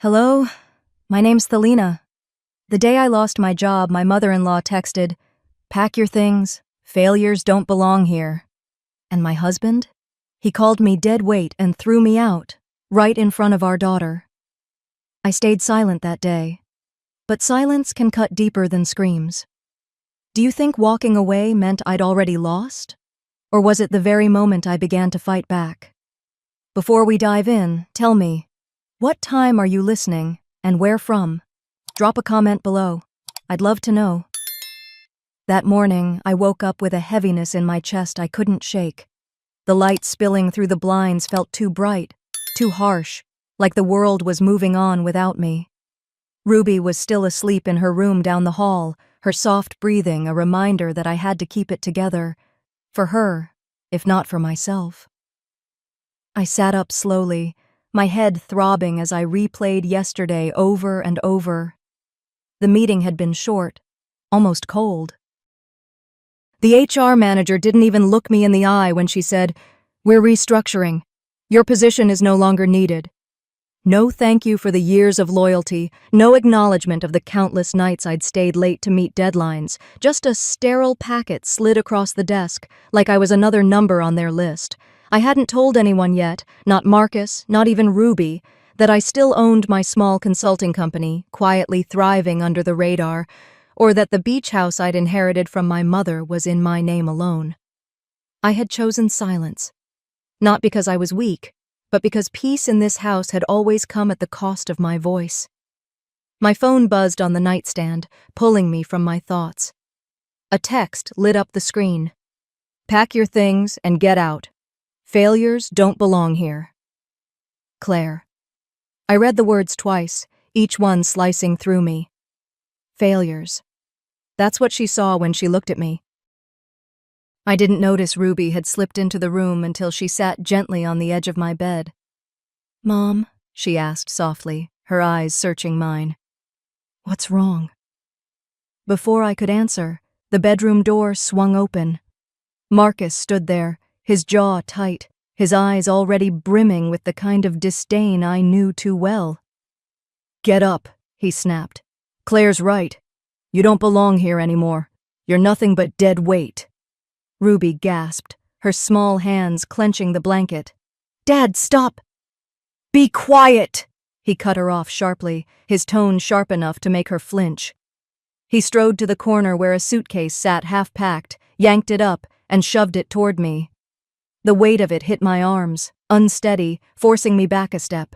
Hello, my name's Thelina. The day I lost my job, my mother-in-law texted, "Pack your things, failures don't belong here." And my husband? He called me dead weight and threw me out, right in front of our daughter. I stayed silent that day, but silence can cut deeper than screams. Do you think walking away meant I'd already lost? Or was it the very moment I began to fight back? Before we dive in, tell me, what time are you listening and where from? Drop a comment below. I'd love to know. That morning, I woke up with a heaviness in my chest I couldn't shake. The light spilling through the blinds felt too bright, too harsh, like the world was moving on without me. Ruby was still asleep in her room down the hall, her soft breathing a reminder that I had to keep it together. For her, if not for myself. I sat up slowly, my head throbbing as I replayed yesterday over and over. The meeting had been short, almost cold. The HR manager didn't even look me in the eye when she said, "We're restructuring. Your position is no longer needed." No thank you for the years of loyalty, no acknowledgement of the countless nights I'd stayed late to meet deadlines, just a sterile packet slid across the desk, like I was another number on their list. I hadn't told anyone yet, not Marcus, not even Ruby, that I still owned my small consulting company, quietly thriving under the radar, or that the beach house I'd inherited from my mother was in my name alone. I had chosen silence, not because I was weak, but because peace in this house had always come at the cost of my voice. My phone buzzed on the nightstand, pulling me from my thoughts. A text lit up the screen. "Pack your things and get out. Failures don't belong here. Claire." I read the words twice, each one slicing through me. Failures. That's what she saw when she looked at me. I didn't notice Ruby had slipped into the room until she sat gently on the edge of my bed. "Mom," she asked softly, her eyes searching mine. "What's wrong?" Before I could answer, the bedroom door swung open. Marcus stood there, his jaw tight, his eyes already brimming with the kind of disdain I knew too well. "Get up," he snapped. "Claire's right. You don't belong here anymore. You're nothing but dead weight." Ruby gasped, her small hands clenching the blanket. "Dad, stop!" "Be quiet!" He cut her off sharply, his tone sharp enough to make her flinch. He strode to the corner where a suitcase sat half-packed, yanked it up, and shoved it toward me. The weight of it hit my arms, unsteady, forcing me back a step.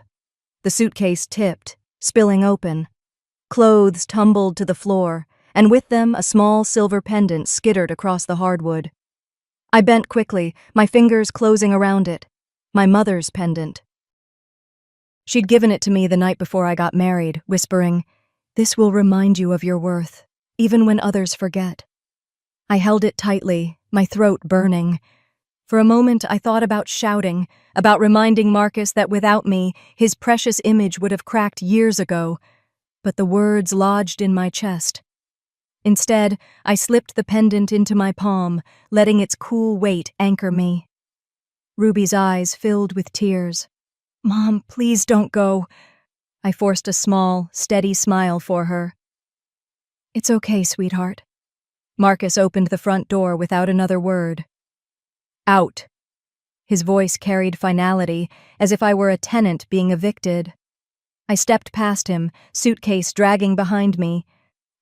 The suitcase tipped, spilling open. Clothes tumbled to the floor, and with them a small silver pendant skittered across the hardwood. I bent quickly, my fingers closing around it. My mother's pendant. She'd given it to me the night before I got married, whispering, "This will remind you of your worth, even when others forget." I held it tightly, my throat burning. For a moment I thought about shouting, about reminding Marcus that without me, his precious image would have cracked years ago, but the words lodged in my chest. Instead, I slipped the pendant into my palm, letting its cool weight anchor me. Ruby's eyes filled with tears. "Mom, please don't go." I forced a small, steady smile for her. "It's okay, sweetheart." Marcus opened the front door without another word. "Out." His voice carried finality, as if I were a tenant being evicted. I stepped past him, suitcase dragging behind me.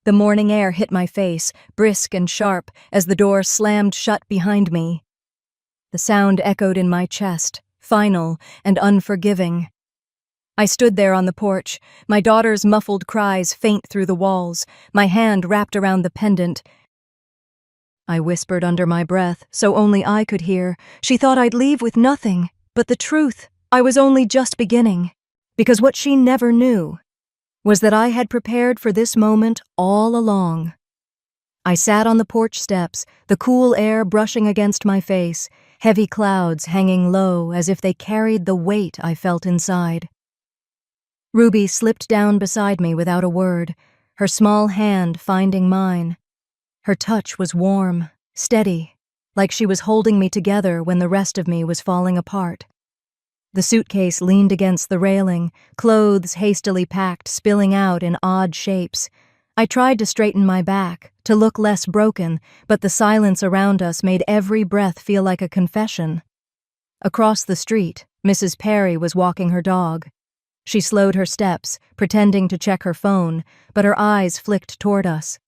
The morning air hit my face, brisk and sharp, as the door slammed shut behind me. The sound echoed in my chest, final and unforgiving. I stood there on the porch, my daughter's muffled cries faint through the walls, my hand wrapped around the pendant. I whispered under my breath, so only I could hear. She thought I'd leave with nothing, but the truth, I was only just beginning. Because what she never knew was that I had prepared for this moment all along. I sat on the porch steps, the cool air brushing against my face, heavy clouds hanging low as if they carried the weight I felt inside. Ruby slipped down beside me without a word, her small hand finding mine. Her touch was warm, steady, like she was holding me together when the rest of me was falling apart. The suitcase leaned against the railing, clothes hastily packed, spilling out in odd shapes. I tried to straighten my back, to look less broken, but the silence around us made every breath feel like a confession. Across the street, Mrs. Perry was walking her dog. She slowed her steps, pretending to check her phone, but her eyes flicked toward us.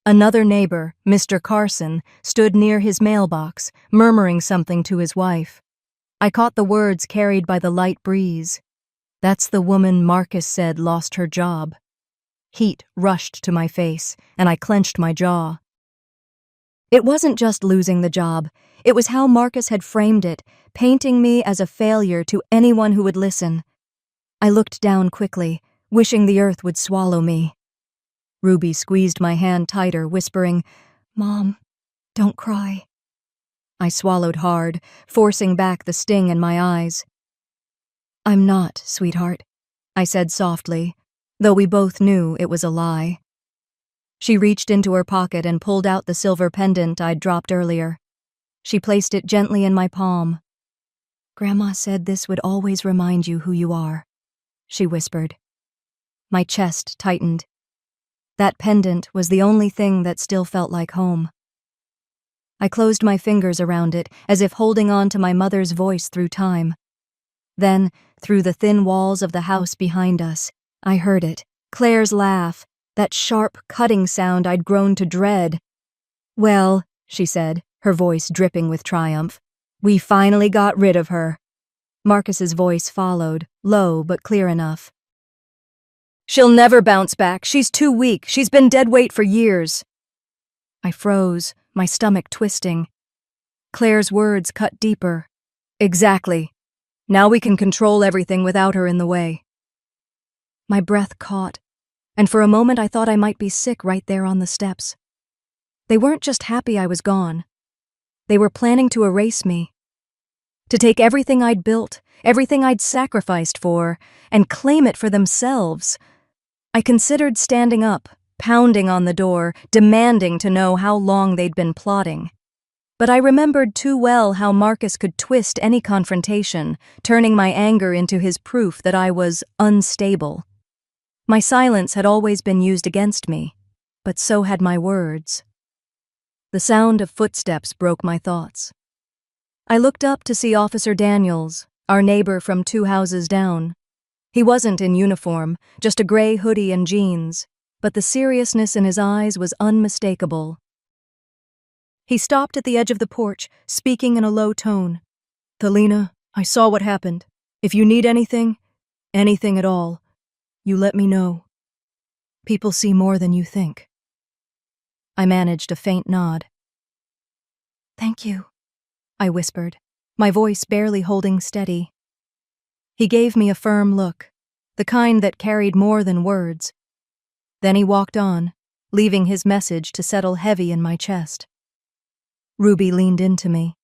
Another neighbor, Mr. Carson, stood near his mailbox, murmuring something to his wife. I caught the words carried by the light breeze. "That's the woman Marcus said lost her job." Heat rushed to my face, and I clenched my jaw. It wasn't just losing the job. It was how Marcus had framed it, painting me as a failure to anyone who would listen. I looked down quickly, wishing the earth would swallow me. Ruby squeezed my hand tighter, whispering, "Mom, don't cry." I swallowed hard, forcing back the sting in my eyes. "I'm not, sweetheart," I said softly, though we both knew it was a lie. She reached into her pocket and pulled out the silver pendant I'd dropped earlier. She placed it gently in my palm. "Grandma said this would always remind you who you are," she whispered. My chest tightened. That pendant was the only thing that still felt like home. I closed my fingers around it, as if holding on to my mother's voice through time. Then, through the thin walls of the house behind us, I heard it, Claire's laugh, that sharp, cutting sound I'd grown to dread. "Well," she said, her voice dripping with triumph, "we finally got rid of her." Marcus's voice followed, low but clear enough. "She'll never bounce back. She's too weak. She's been dead weight for years." I froze, my stomach twisting. Claire's words cut deeper. "Exactly. Now we can control everything without her in the way." My breath caught, and for a moment I thought I might be sick right there on the steps. They weren't just happy I was gone. They were planning to erase me. To take everything I'd built, everything I'd sacrificed for, and claim it for themselves. I considered standing up, pounding on the door, demanding to know how long they'd been plotting. But I remembered too well how Marcus could twist any confrontation, turning my anger into his proof that I was unstable. My silence had always been used against me, but so had my words. The sound of footsteps broke my thoughts. I looked up to see Officer Daniels, our neighbor from 2 houses down. He wasn't in uniform, just a gray hoodie and jeans, but the seriousness in his eyes was unmistakable. He stopped at the edge of the porch, speaking in a low tone. "Thelina, I saw what happened. If you need anything at all, you let me know. People see more than you think." I managed a faint nod. "Thank you," I whispered, my voice barely holding steady. He gave me a firm look, the kind that carried more than words. Then he walked on, leaving his message to settle heavy in my chest. Ruby leaned into me.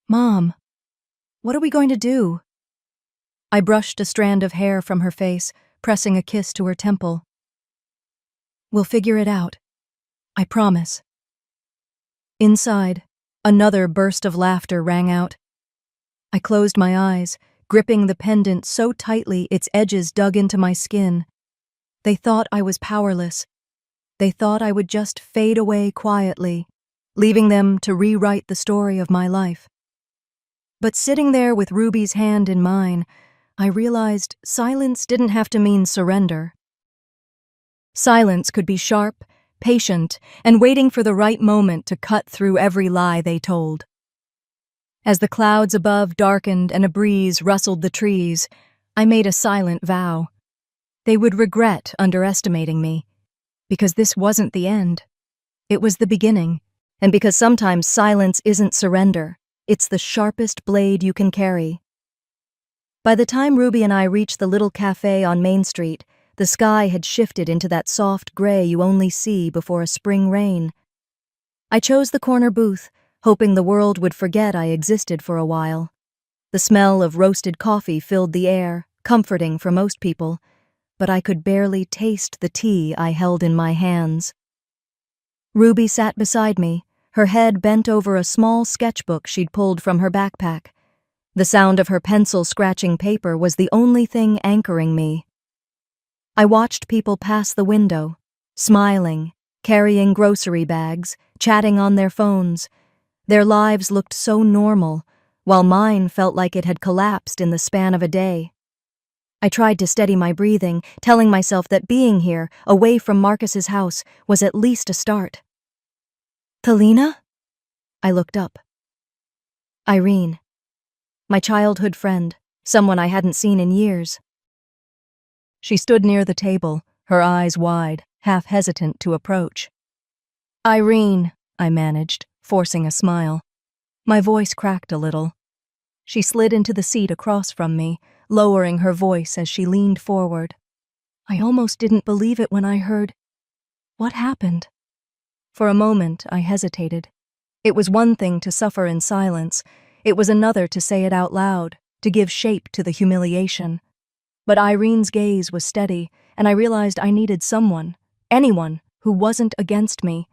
"Mom, what are we going to do?" I brushed a strand of hair from her face, pressing a kiss to her temple. "We'll figure it out. I promise." Inside, another burst of laughter rang out. I closed my eyes, gripping the pendant so tightly its edges dug into my skin. They thought I was powerless. They thought I would just fade away quietly, leaving them to rewrite the story of my life. But sitting there with Ruby's hand in mine, I realized silence didn't have to mean surrender. Silence could be sharp, patient, and waiting for the right moment to cut through every lie they told. As the clouds above darkened and a breeze rustled the trees, I made a silent vow. They would regret underestimating me, because this wasn't the end. It was the beginning, and because sometimes silence isn't surrender, it's the sharpest blade you can carry. By the time Ruby and I reached the little cafe on Main Street, the sky had shifted into that soft gray you only see before a spring rain. I chose the corner booth, hoping the world would forget I existed for a while. The smell of roasted coffee filled the air, comforting for most people, but I could barely taste the tea I held in my hands. Ruby sat beside me, her head bent over a small sketchbook she'd pulled from her backpack. The sound of her pencil scratching paper was the only thing anchoring me. I watched people pass the window, smiling, carrying grocery bags, chatting on their phones. Their lives looked so normal, while mine felt like it had collapsed in the span of a day. I tried to steady my breathing, telling myself that being here, away from Marcus's house, was at least a start. "Thelina?" I looked up. Irene. My childhood friend, someone I hadn't seen in years. She stood near the table, her eyes wide, half hesitant to approach. "Irene," I managed, forcing a smile. My voice cracked a little. She slid into the seat across from me, lowering her voice as she leaned forward. I almost didn't believe it when I heard, "What happened?" For a moment, I hesitated. It was one thing to suffer in silence. It was another to say it out loud, to give shape to the humiliation. But Irene's gaze was steady, and I realized I needed someone, anyone, who wasn't against me.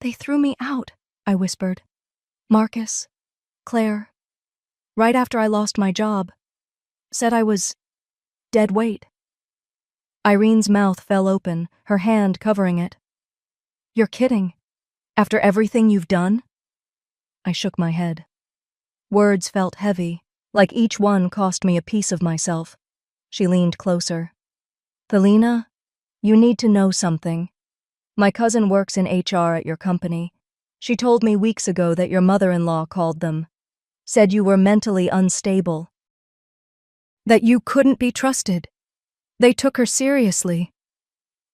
"They threw me out," I whispered. "Marcus, Claire, right after I lost my job. Said I was dead weight." Irene's mouth fell open, her hand covering it. "You're kidding. After everything you've done?" I shook my head. Words felt heavy, like each one cost me a piece of myself. She leaned closer. "Thelina, you need to know something. My cousin works in HR at your company. She told me weeks ago that your mother-in-law called them. Said you were mentally unstable. That you couldn't be trusted. They took her seriously."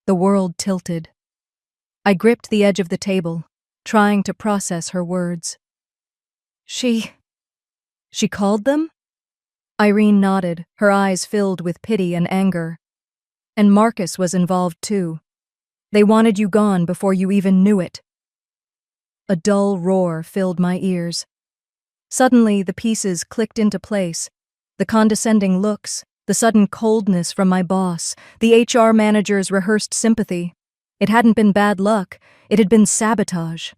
The world tilted. I gripped the edge of the table, trying to process her words. She called them?" Irene nodded, her eyes filled with pity and anger. "And Marcus was involved too. They wanted you gone before you even knew it." A dull roar filled my ears. Suddenly, the pieces clicked into place. The condescending looks, the sudden coldness from my boss, the HR manager's rehearsed sympathy. It hadn't been bad luck, it had been sabotage.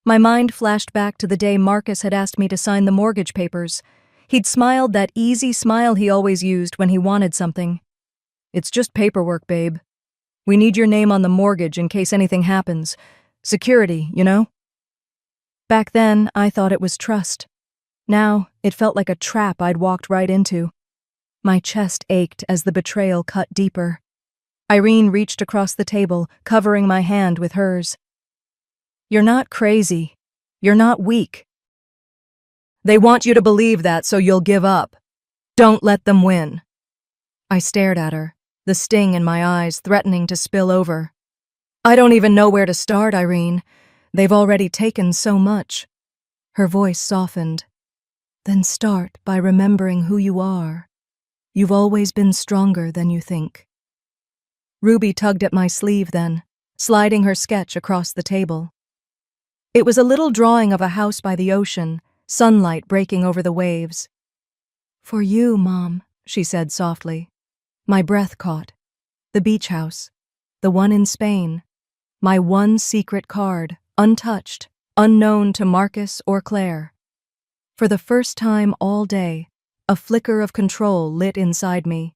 My mind flashed back to the day Marcus had asked me to sign the mortgage papers. He'd smiled that easy smile he always used when he wanted something. "It's just paperwork, babe. We need your name on the mortgage in case anything happens. Security, you know?" Back then, I thought it was trust. Now, it felt like a trap I'd walked right into. My chest ached as the betrayal cut deeper. Irene reached across the table, covering my hand with hers. "You're not crazy. You're not weak. They want you to believe that so you'll give up. Don't let them win." I stared at her, the sting in my eyes threatening to spill over. "I don't even know where to start, Irene. They've already taken so much." Her voice softened. "Then start by remembering who you are. You've always been stronger than you think." Ruby tugged at my sleeve then, sliding her sketch across the table. It was a little drawing of a house by the ocean, sunlight breaking over the waves. "For you, Mom," she said softly. My breath caught. The beach house. The one in Spain. My one secret card, untouched, unknown to Marcus or Claire. For the first time all day, a flicker of control lit inside me.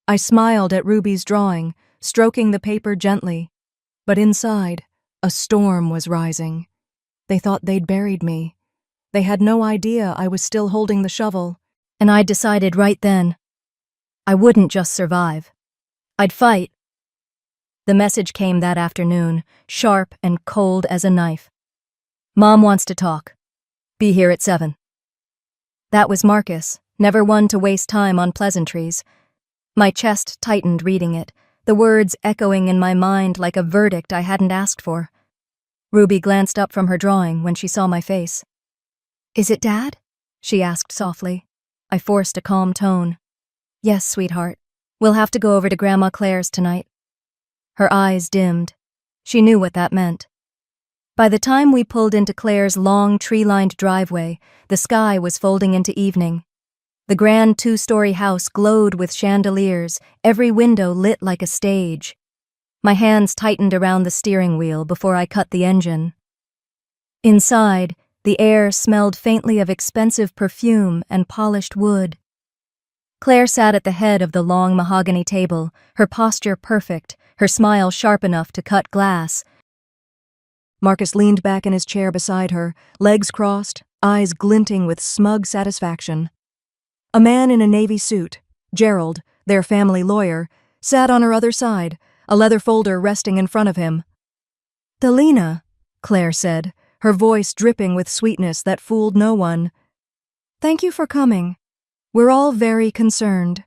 I smiled at Ruby's drawing, stroking the paper gently. But inside, a storm was rising. They thought they'd buried me. They had no idea I was still holding the shovel. And I decided right then, I wouldn't just survive. I'd fight. The message came that afternoon, sharp and cold as a knife. "Mom wants to talk. Be here at 7. That was Marcus, never one to waste time on pleasantries. My chest tightened reading it, the words echoing in my mind like a verdict I hadn't asked for. Ruby glanced up from her drawing when she saw my face. "Is it Dad?" she asked softly. I forced a calm tone. "Yes, sweetheart. We'll have to go over to Grandma Claire's tonight." Her eyes dimmed. She knew what that meant. By the time we pulled into Claire's long, tree-lined driveway, the sky was folding into evening. The grand 2-story house glowed with chandeliers, every window lit like a stage. My hands tightened around the steering wheel before I cut the engine. Inside, The air smelled faintly of expensive perfume and polished wood. Claire sat at the head of the long mahogany table, her posture perfect, her smile sharp enough to cut glass. Marcus leaned back in his chair beside her, legs crossed, eyes glinting with smug satisfaction. A man in a navy suit, Gerald, their family lawyer, sat on her other side, a leather folder resting in front of him. "Thelina," Claire said, her voice dripping with sweetness that fooled no one. "Thank you for coming. We're all very concerned."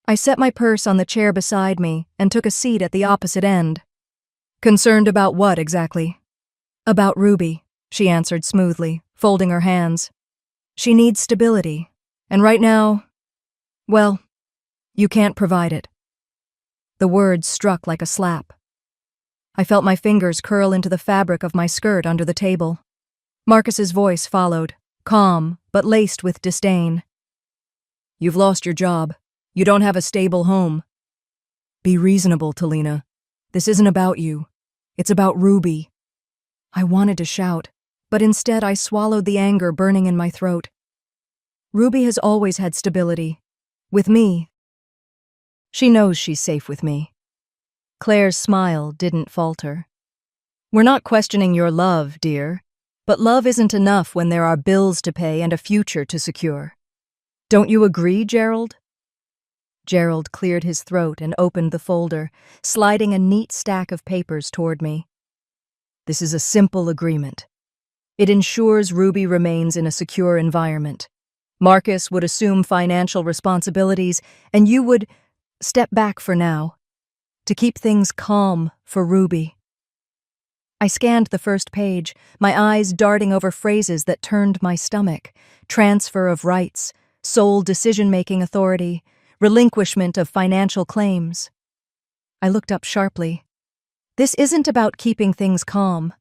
I set my purse on the chair beside me and took a seat at the opposite end. "Concerned about what, exactly?" "About Ruby," she answered smoothly, folding her hands. "She needs stability, and right now, well, you can't provide it." The words struck like a slap. I felt my fingers curl into the fabric of my skirt under the table. Marcus's voice followed, calm but laced with disdain. "You've lost your job. You don't have a stable home. Be reasonable, Thelina. This isn't about you. It's about Ruby." I wanted to shout, but instead I swallowed the anger burning in my throat. Ruby has always had stability. With me. She knows she's safe with me. Claire's smile didn't falter. "We're not questioning your love, dear, but love isn't enough when there are bills to pay and a future to secure. Don't you agree, Gerald?" Gerald cleared his throat and opened the folder, sliding a neat stack of papers toward me. "This is a simple agreement. It ensures Ruby remains in a secure environment. Marcus would assume financial responsibilities, and you would step back for now, to keep things calm for Ruby." I scanned the first page, my eyes darting over phrases that turned my stomach. Transfer of rights, sole decision-making authority, relinquishment of financial claims. I looked up sharply. "This isn't about keeping things calm.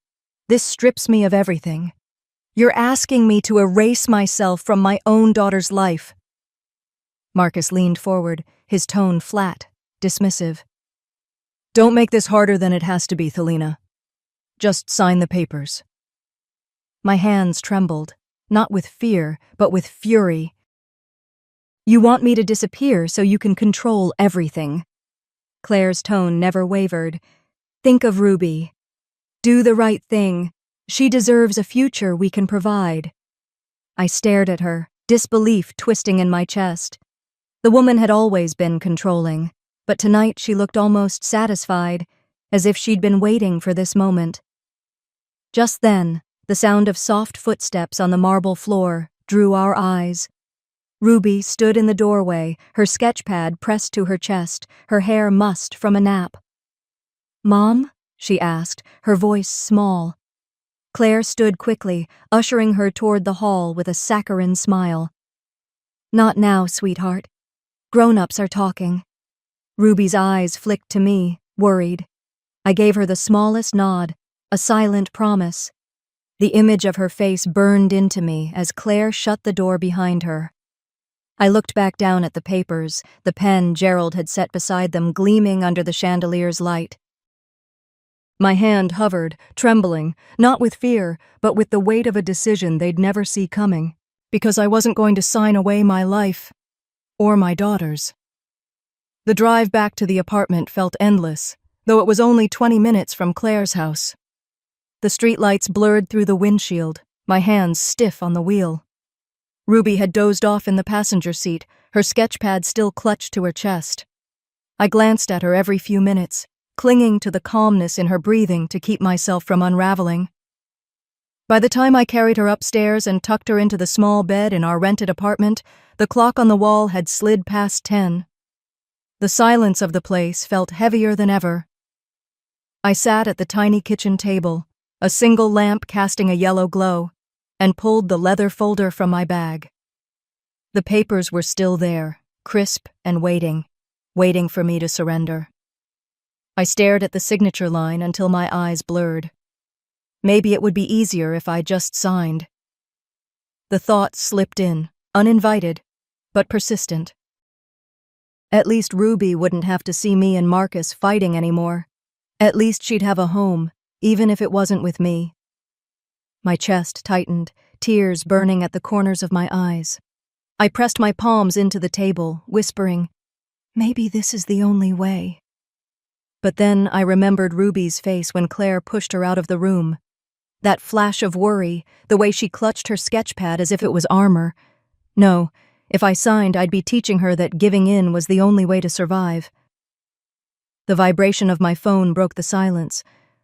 This strips me of everything. You're asking me to erase myself from my own daughter's life." Marcus leaned forward, his tone flat, dismissive. "Don't make this harder than it has to be, Thelina. Just sign the papers." My hands trembled, not with fear, but with fury. "You want me to disappear so you can control everything." Claire's tone never wavered. "Think of Ruby. Do the right thing. She deserves a future we can provide." I stared at her, disbelief twisting in my chest. The woman had always been controlling, but tonight she looked almost satisfied, as if she'd been waiting for this moment. Just then, the sound of soft footsteps on the marble floor drew our eyes. Ruby stood in the doorway, her sketchpad pressed to her chest, her hair mussed from a nap. "Mom?" she asked, her voice small. Claire stood quickly, ushering her toward the hall with a saccharine smile. "Not now, sweetheart. Grown-ups are talking." Ruby's eyes flicked to me, worried. I gave her the smallest nod, a silent promise. The image of her face burned into me as Claire shut the door behind her. I looked back down at the papers, the pen Gerald had set beside them gleaming under the chandelier's light. My hand hovered, trembling, not with fear, but with the weight of a decision they'd never see coming, because I wasn't going to sign away my life, or my daughter's. The drive back to the apartment felt endless, though it was only 20 minutes from Claire's house. The streetlights blurred through the windshield, my hands stiff on the wheel. Ruby had dozed off in the passenger seat, her sketchpad still clutched to her chest. I glanced at her every few minutes, clinging to the calmness in her breathing to keep myself from unraveling. By the time I carried her upstairs and tucked her into the small bed in our rented apartment, the clock on the wall had slid past 10. The silence of the place felt heavier than ever. I sat at the tiny kitchen table, a single lamp casting a yellow glow, and pulled the leather folder from my bag. The papers were still there, crisp and waiting for me to surrender. I stared at the signature line until my eyes blurred. Maybe it would be easier if I just signed. The thought slipped in, uninvited, but persistent. At least Ruby wouldn't have to see me and Marcus fighting anymore. At least she'd have a home, even if it wasn't with me. My chest tightened, tears burning at the corners of my eyes. I pressed my palms into the table, whispering, "Maybe this is the only way." But then I remembered Ruby's face when Claire pushed her out of the room. That flash of worry, the way she clutched her sketchpad as if it was armor. No, if I signed, I'd be teaching her that giving in was the only way to survive. The vibration of my phone broke the silence.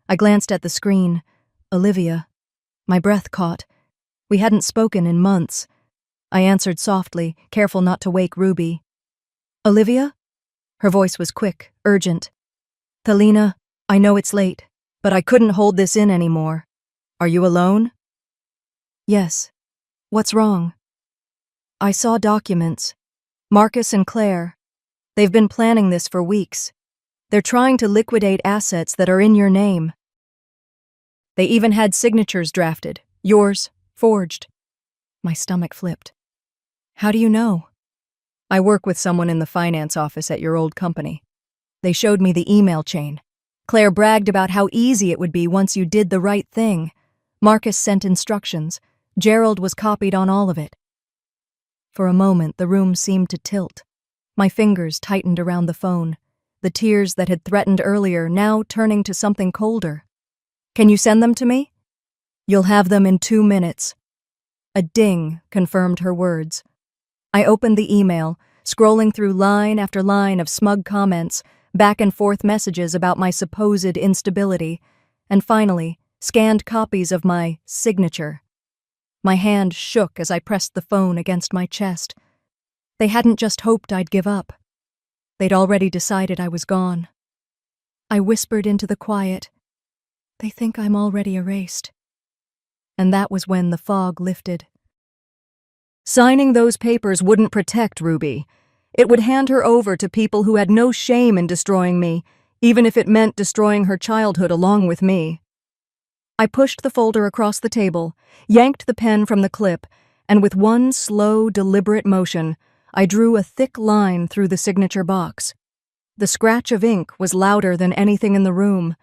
I glanced at the screen. Olivia. My breath caught. We hadn't spoken in months. I answered softly, careful not to wake Ruby. "Olivia?" Her voice was quick, urgent. "Thelina, I know it's late, but I couldn't hold this in anymore. Are you alone?" "Yes. What's wrong?" "I saw documents. Marcus and Claire. They've been planning this for weeks. They're trying to liquidate assets that are in your name. They even had signatures drafted. Yours, forged." My stomach flipped. "How do you know?" "I work with someone in the finance office at your old company. They showed me the email chain. Claire bragged about how easy it would be once you did the right thing. Marcus sent instructions. Gerald was copied on all of it." For a moment, the room seemed to tilt. My fingers tightened around the phone, the tears that had threatened earlier now turning to something colder. "Can you send them to me?" "You'll have them in 2 minutes." A ding confirmed her words. I opened the email, scrolling through line after line of smug comments, back and forth messages about my supposed instability, and finally, scanned copies of my signature. My hand shook as I pressed the phone against my chest. They hadn't just hoped I'd give up. They'd already decided I was gone. I whispered into the quiet, "They think I'm already erased." And that was when the fog lifted. Signing those papers wouldn't protect Ruby. It would hand her over to people who had no shame in destroying me, even if it meant destroying her childhood along with me. I pushed the folder across the table, yanked the pen from the clip, and with one slow, deliberate motion, I drew a thick line through the signature box. The scratch of ink was louder than anything in the room.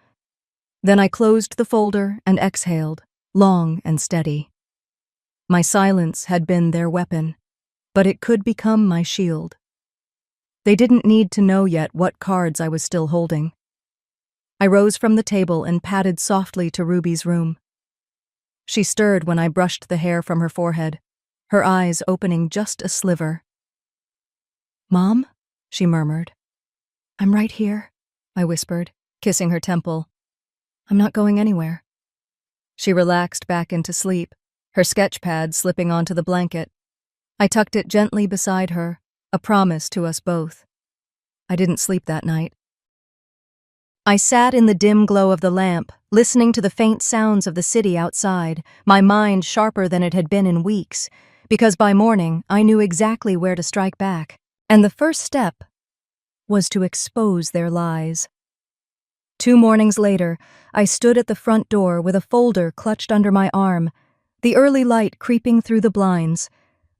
Then I closed the folder and exhaled, long and steady. My silence had been their weapon, but it could become my shield. They didn't need to know yet what cards I was still holding. I rose from the table and padded softly to Ruby's room. She stirred when I brushed the hair from her forehead, her eyes opening just a sliver. "Mom?" she murmured. "I'm right here," I whispered, kissing her temple. "I'm not going anywhere." She relaxed back into sleep, her sketchpad slipping onto the blanket. I tucked it gently beside her, a promise to us both. I didn't sleep that night. I sat in the dim glow of the lamp, listening to the faint sounds of the city outside, my mind sharper than it had been in weeks, because by morning I knew exactly where to strike back, and the first step was to expose their lies. 2 mornings later, I stood at the front door with a folder clutched under my arm, the early light creeping through the blinds.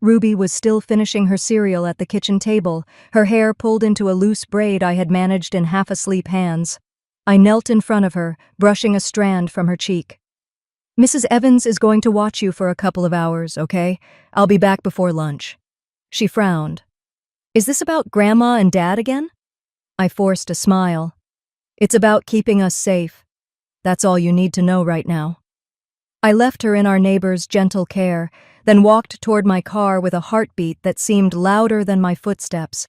Ruby was still finishing her cereal at the kitchen table, her hair pulled into a loose braid I had managed in half-asleep hands. I knelt in front of her, brushing a strand from her cheek. "Mrs. Evans is going to watch you for a couple of hours, okay? I'll be back before lunch." She frowned. "Is this about Grandma and Dad again?" I forced a smile. "It's about keeping us safe. That's all you need to know right now." I left her in our neighbor's gentle care, then walked toward my car with a heartbeat that seemed louder than my footsteps.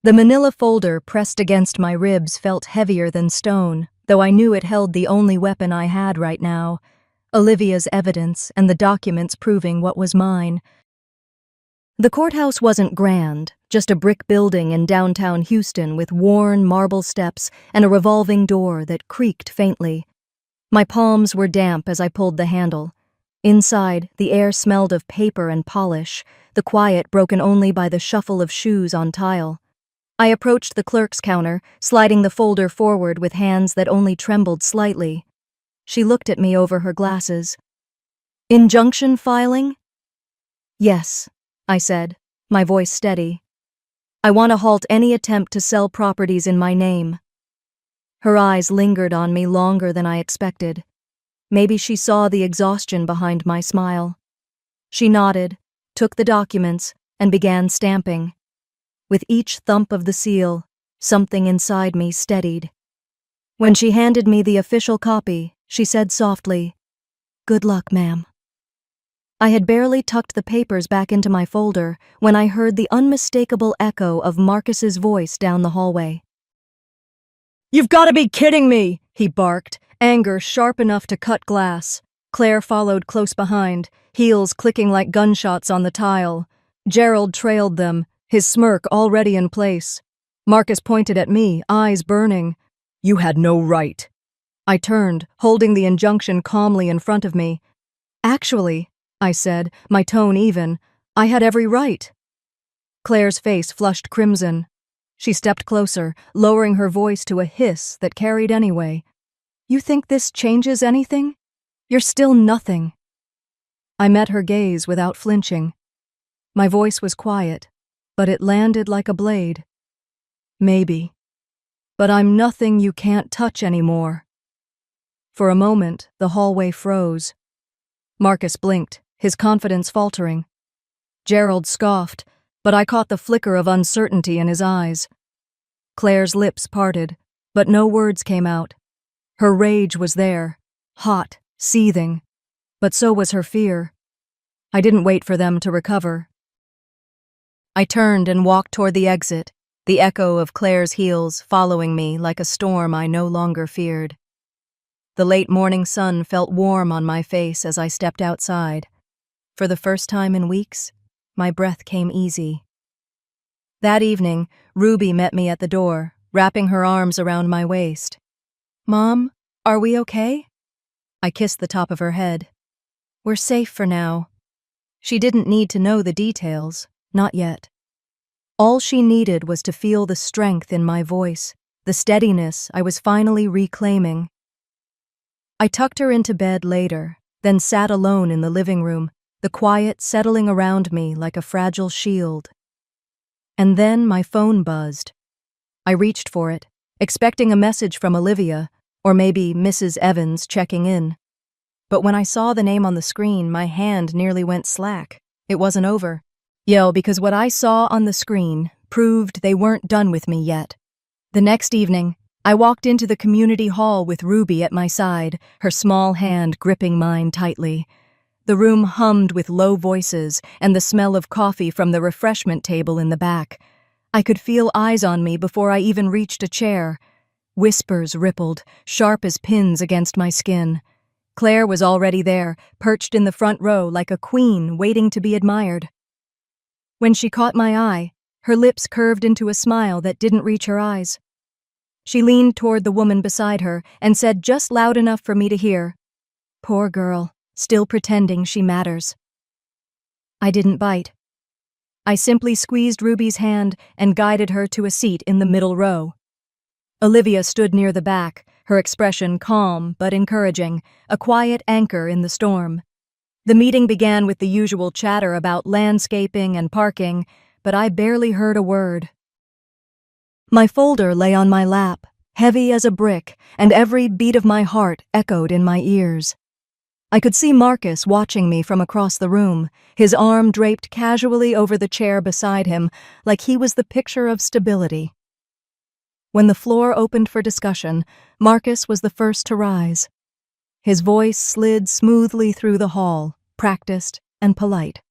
The manila folder pressed against my ribs felt heavier than stone, though I knew it held the only weapon I had right now, Olivia's evidence and the documents proving what was mine. The courthouse wasn't grand, just a brick building in downtown Houston with worn marble steps and a revolving door that creaked faintly. My palms were damp as I pulled the handle. Inside, the air smelled of paper and polish, the quiet broken only by the shuffle of shoes on tile. I approached the clerk's counter, sliding the folder forward with hands that only trembled slightly. She looked at me over her glasses. "Injunction filing?" "Yes," I said, my voice steady. "I want to halt any attempt to sell properties in my name." Her eyes lingered on me longer than I expected. Maybe she saw the exhaustion behind my smile. She nodded, took the documents, and began stamping. With each thump of the seal, something inside me steadied. When she handed me the official copy, she said softly, "Good luck, ma'am." I had barely tucked the papers back into my folder when I heard the unmistakable echo of Marcus's voice down the hallway. "You've got to be kidding me!" he barked, anger sharp enough to cut glass. Claire followed close behind, heels clicking like gunshots on the tile. Gerald trailed them, his smirk already in place. Marcus pointed at me, eyes burning. "You had no right." I turned, holding the injunction calmly in front of me. "Actually," I said, my tone even, "I had every right." Claire's face flushed crimson. She stepped closer, lowering her voice to a hiss that carried anyway. "You think this changes anything? You're still nothing." I met her gaze without flinching. My voice was quiet, but it landed like a blade. "Maybe. But I'm nothing you can't touch anymore." For a moment, the hallway froze. Marcus blinked, his confidence faltering. Gerald scoffed, but I caught the flicker of uncertainty in his eyes. Claire's lips parted, but no words came out. Her rage was there, hot, seething, but so was her fear. I didn't wait for them to recover. I turned and walked toward the exit, the echo of Claire's heels following me like a storm I no longer feared. The late morning sun felt warm on my face as I stepped outside. For the first time in weeks, my breath came easy. That evening, Ruby met me at the door, wrapping her arms around my waist. "Mom, are we okay?" I kissed the top of her head. "We're safe for now." She didn't need to know the details, not yet. All she needed was to feel the strength in my voice, the steadiness I was finally reclaiming. I tucked her into bed later, then sat alone in the living room, the quiet settling around me like a fragile shield. And then my phone buzzed. I reached for it, expecting a message from Olivia, or maybe Mrs. Evans checking in. But when I saw the name on the screen, my hand nearly went slack. It wasn't over. Because what I saw on the screen proved they weren't done with me yet. The next evening, I walked into the community hall with Ruby at my side, her small hand gripping mine tightly. The room hummed with low voices and the smell of coffee from the refreshment table in the back. I could feel eyes on me before I even reached a chair. Whispers rippled, sharp as pins against my skin. Claire was already there, perched in the front row like a queen waiting to be admired. When she caught my eye, her lips curved into a smile that didn't reach her eyes. She leaned toward the woman beside her and said just loud enough for me to hear, "Poor girl, still pretending she matters." I didn't bite. I simply squeezed Ruby's hand and guided her to a seat in the middle row. Olivia stood near the back, her expression calm but encouraging, a quiet anchor in the storm. The meeting began with the usual chatter about landscaping and parking, but I barely heard a word. My folder lay on my lap, heavy as a brick, and every beat of my heart echoed in my ears. I could see Marcus watching me from across the room, his arm draped casually over the chair beside him, like he was the picture of stability. When the floor opened for discussion, Marcus was the first to rise. His voice slid smoothly through the hall, practiced and polite.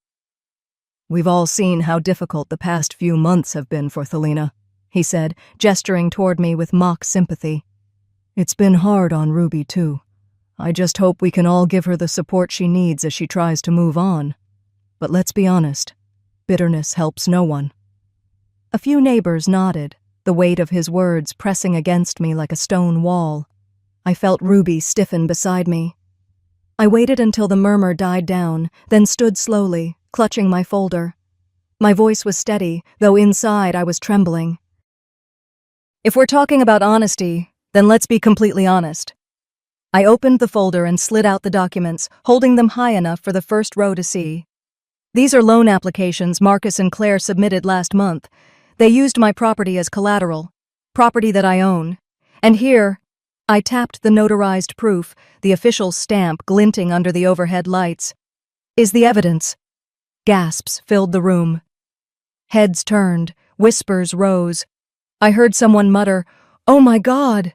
"We've all seen how difficult the past few months have been for Thelina," he said, gesturing toward me with mock sympathy. "It's been hard on Ruby, too. I just hope we can all give her the support she needs as she tries to move on. But let's be honest, bitterness helps no one." A few neighbors nodded, the weight of his words pressing against me like a stone wall. I felt Ruby stiffen beside me. I waited until the murmur died down, then stood slowly, clutching my folder. My voice was steady, though inside I was trembling. "If we're talking about honesty, then let's be completely honest." I opened the folder and slid out the documents, holding them high enough for the first row to see. These are loan applications Marcus and Claire submitted last month. They used my property as collateral, property that I own. And here, I tapped the notarized proof, the official stamp glinting under the overhead lights. Is the evidence? Gasps filled the room. Heads turned, whispers rose. I heard someone mutter, "Oh my God!"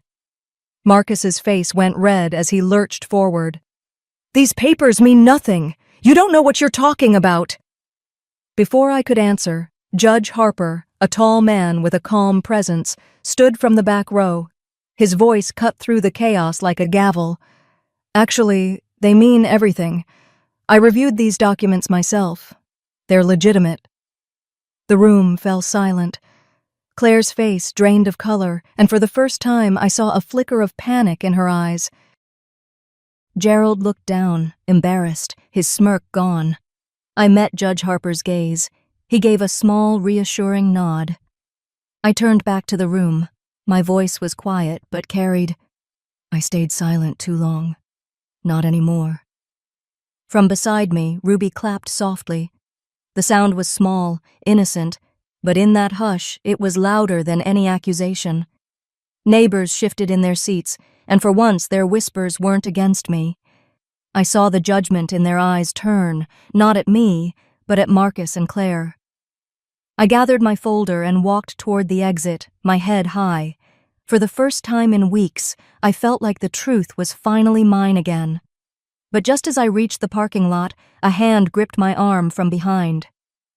Marcus's face went red as he lurched forward. "These papers mean nothing. You don't know what you're talking about." Before I could answer, Judge Harper, a tall man with a calm presence, stood from the back row. His voice cut through the chaos like a gavel. "Actually, they mean everything. I reviewed these documents myself. They're legitimate." The room fell silent. Claire's face drained of color, and for the first time I saw a flicker of panic in her eyes. Gerald looked down, embarrassed, his smirk gone. I met Judge Harper's gaze. He gave a small, reassuring nod. I turned back to the room. My voice was quiet, but carried. I stayed silent too long. Not anymore. From beside me, Ruby clapped softly. The sound was small, innocent, but in that hush, it was louder than any accusation. Neighbors shifted in their seats, and for once their whispers weren't against me. I saw the judgment in their eyes turn, not at me, but at Marcus and Claire. I gathered my folder and walked toward the exit, my head high. For the first time in weeks, I felt like the truth was finally mine again. But just as I reached the parking lot, a hand gripped my arm from behind.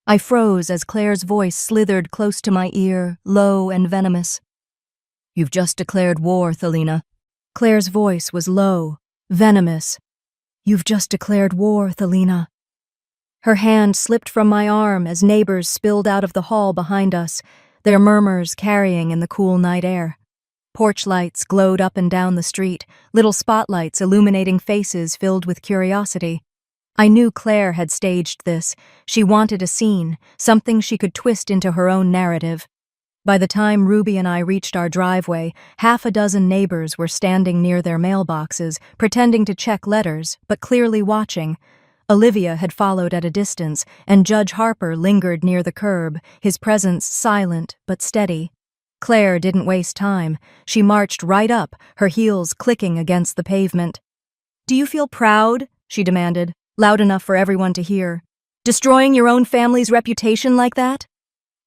I froze as Claire's voice slithered close to my ear, low and venomous. "You've just declared war, Thelina." Claire's voice was low, venomous. "You've just declared war, Thelina." Her hand slipped from my arm as neighbors spilled out of the hall behind us, their murmurs carrying in the cool night air. Porch lights glowed up and down the street, little spotlights illuminating faces filled with curiosity. I knew Claire had staged this. She wanted a scene, something she could twist into her own narrative. By the time Ruby and I reached our driveway, half a dozen neighbors were standing near their mailboxes, pretending to check letters, but clearly watching. Olivia had followed at a distance, and Judge Harper lingered near the curb, his presence silent but steady. Claire didn't waste time. She marched right up, her heels clicking against the pavement. "Do you feel proud?" she demanded, loud enough for everyone to hear. "Destroying your own family's reputation like that?"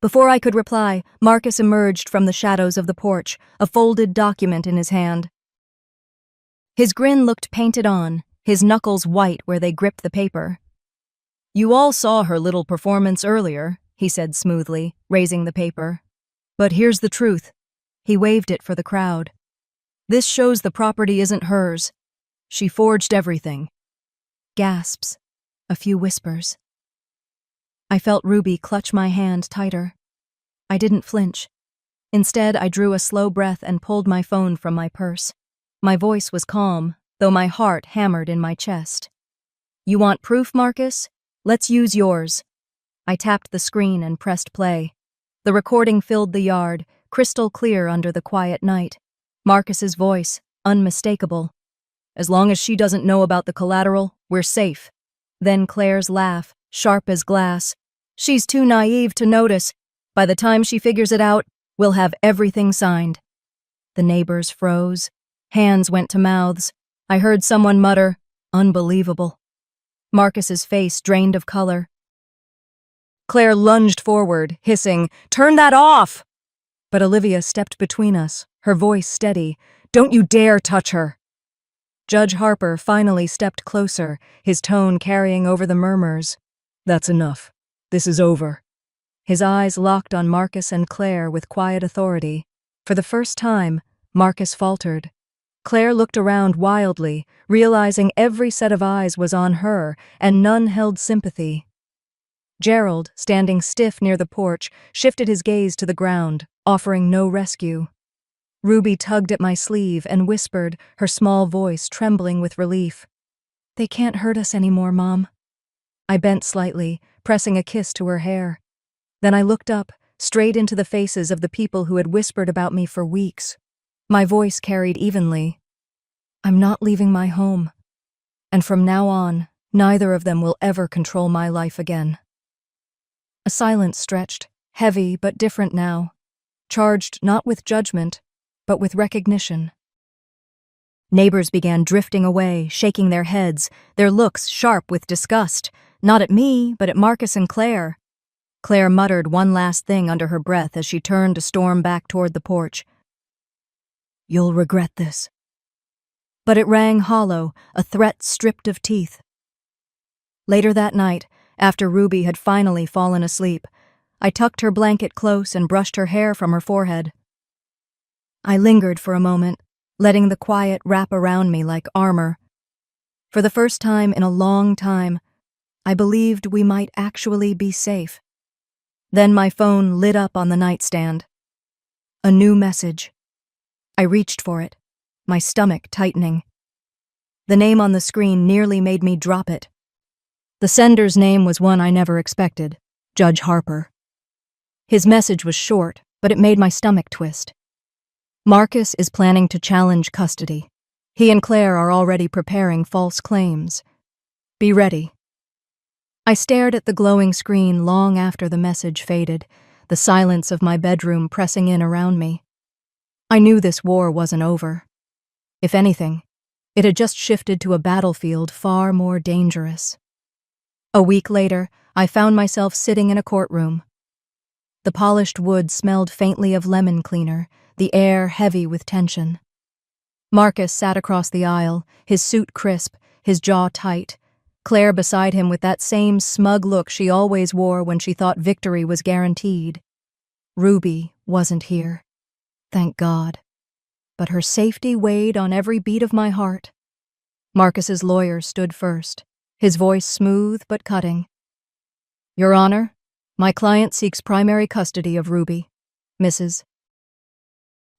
Before I could reply, Marcus emerged from the shadows of the porch, a folded document in his hand. His grin looked painted on, his knuckles white where they gripped the paper. "You all saw her little performance earlier," he said smoothly, raising the paper. "But here's the truth." He waved it for the crowd. "This shows the property isn't hers. She forged everything." Gasps. A few whispers. I felt Ruby clutch my hand tighter. I didn't flinch. Instead, I drew a slow breath and pulled my phone from my purse. My voice was calm, though my heart hammered in my chest. "You want proof, Marcus? Let's use yours." I tapped the screen and pressed play. The recording filled the yard, crystal clear under the quiet night. Marcus's voice, unmistakable. "As long as she doesn't know about the collateral, we're safe." Then Claire's laugh, sharp as glass. "She's too naive to notice. By the time she figures it out, we'll have everything signed." The neighbors froze. Hands went to mouths. I heard someone mutter, "Unbelievable." Marcus's face drained of color. Claire lunged forward, hissing, "Turn that off!" But Olivia stepped between us, her voice steady. "Don't you dare touch her." Judge Harper finally stepped closer, his tone carrying over the murmurs. "That's enough. This is over." His eyes locked on Marcus and Claire with quiet authority. For the first time, Marcus faltered. Claire looked around wildly, realizing every set of eyes was on her, and none held sympathy. Gerald, standing stiff near the porch, shifted his gaze to the ground, offering no rescue. Ruby tugged at my sleeve and whispered, her small voice trembling with relief. "They can't hurt us anymore, Mom." I bent slightly, pressing a kiss to her hair. Then I looked up, straight into the faces of the people who had whispered about me for weeks. My voice carried evenly. "I'm not leaving my home. And from now on, neither of them will ever control my life again." A silence stretched, heavy but different now, charged not with judgment, but with recognition. Neighbors began drifting away, shaking their heads, their looks sharp with disgust, not at me, but at Marcus and Claire. Claire muttered one last thing under her breath as she turned to storm back toward the porch. "You'll regret this." But it rang hollow, a threat stripped of teeth. Later that night, after Ruby had finally fallen asleep, I tucked her blanket close and brushed her hair from her forehead. I lingered for a moment, letting the quiet wrap around me like armor. For the first time in a long time, I believed we might actually be safe. Then my phone lit up on the nightstand. A new message. I reached for it, my stomach tightening. The name on the screen nearly made me drop it. The sender's name was one I never expected, Judge Harper. His message was short, but it made my stomach twist. Marcus is planning to challenge custody. He and Claire are already preparing false claims. Be ready. I stared at the glowing screen long after the message faded, the silence of my bedroom pressing in around me. I knew this war wasn't over. If anything, it had just shifted to a battlefield far more dangerous. A week later, I found myself sitting in a courtroom. The polished wood smelled faintly of lemon cleaner, the air heavy with tension. Marcus sat across the aisle, his suit crisp, his jaw tight, Claire beside him with that same smug look she always wore when she thought victory was guaranteed. Ruby wasn't here. Thank God. But her safety weighed on every beat of my heart. Marcus's lawyer stood first, his voice smooth but cutting. Your Honor, my client seeks primary custody of Ruby, Mrs.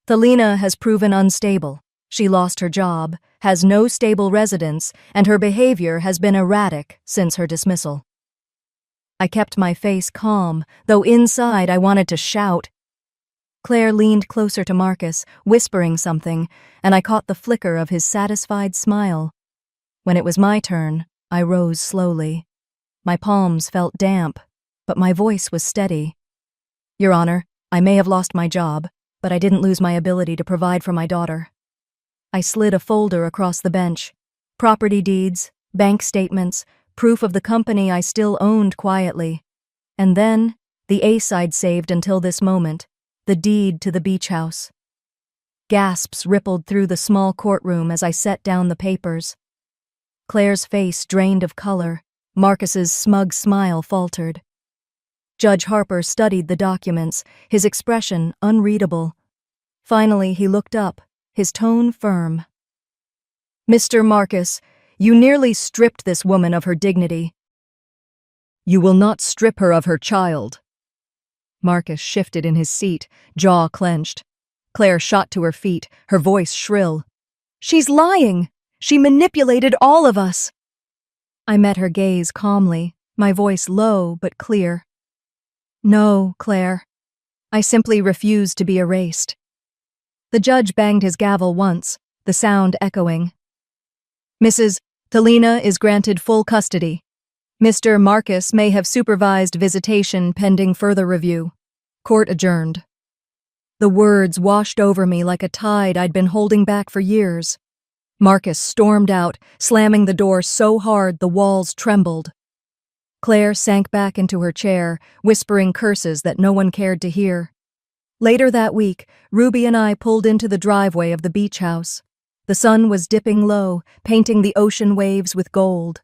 Thelina has proven unstable. She lost her job, has no stable residence, and her behavior has been erratic since her dismissal. I kept my face calm, though inside I wanted to shout. Claire leaned closer to Marcus, whispering something, and I caught the flicker of his satisfied smile. When it was my turn, I rose slowly. My palms felt damp, but my voice was steady. Your Honor, I may have lost my job, but I didn't lose my ability to provide for my daughter. I slid a folder across the bench. Property deeds, bank statements, proof of the company I still owned quietly. And then, the ace I'd saved until this moment, the deed to the beach house. Gasps rippled through the small courtroom as I set down the papers. Claire's face drained of color. Marcus's smug smile faltered. Judge Harper studied the documents, his expression unreadable. Finally, he looked up, his tone firm. Mr. Marcus, you nearly stripped this woman of her dignity. You will not strip her of her child. Marcus shifted in his seat, jaw clenched. Claire shot to her feet, her voice shrill. She's lying! She manipulated all of us! I met her gaze calmly, my voice low but clear. No, Claire. I simply refuse to be erased. The judge banged his gavel once, the sound echoing. Mrs. Thelina is granted full custody. Mr. Marcus may have supervised visitation pending further review. Court adjourned. The words washed over me like a tide I'd been holding back for years. Marcus stormed out, slamming the door so hard the walls trembled. Claire sank back into her chair, whispering curses that no one cared to hear. Later that week, Ruby and I pulled into the driveway of the beach house. The sun was dipping low, painting the ocean waves with gold.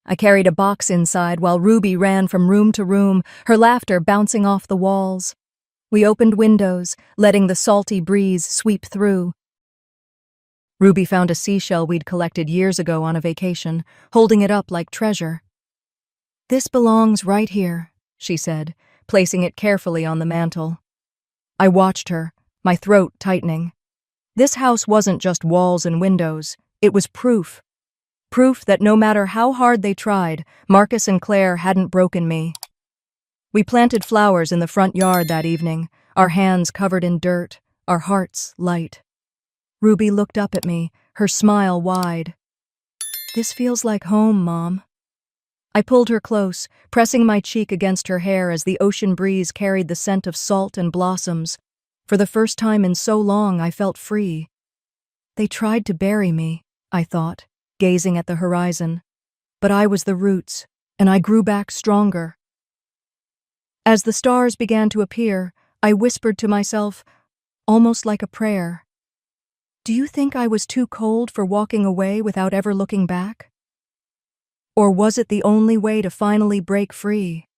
I carried a box inside while Ruby ran from room to room, her laughter bouncing off the walls. We opened windows, letting the salty breeze sweep through. Ruby found a seashell we'd collected years ago on a vacation, holding it up like treasure. This belongs right here, she said, placing it carefully on the mantel. I watched her, my throat tightening. This house wasn't just walls and windows, it was proof. Proof that no matter how hard they tried, Marcus and Claire hadn't broken me. We planted flowers in the front yard that evening, our hands covered in dirt, our hearts light. Ruby looked up at me, her smile wide. This feels like home, Mom. I pulled her close, pressing my cheek against her hair as the ocean breeze carried the scent of salt and blossoms. For the first time in so long, I felt free. They tried to bury me, I thought, gazing at the horizon. But I was the roots, and I grew back stronger. As the stars began to appear, I whispered to myself, almost like a prayer, "Do you think I was too cold for walking away without ever looking back? Or was it the only way to finally break free?"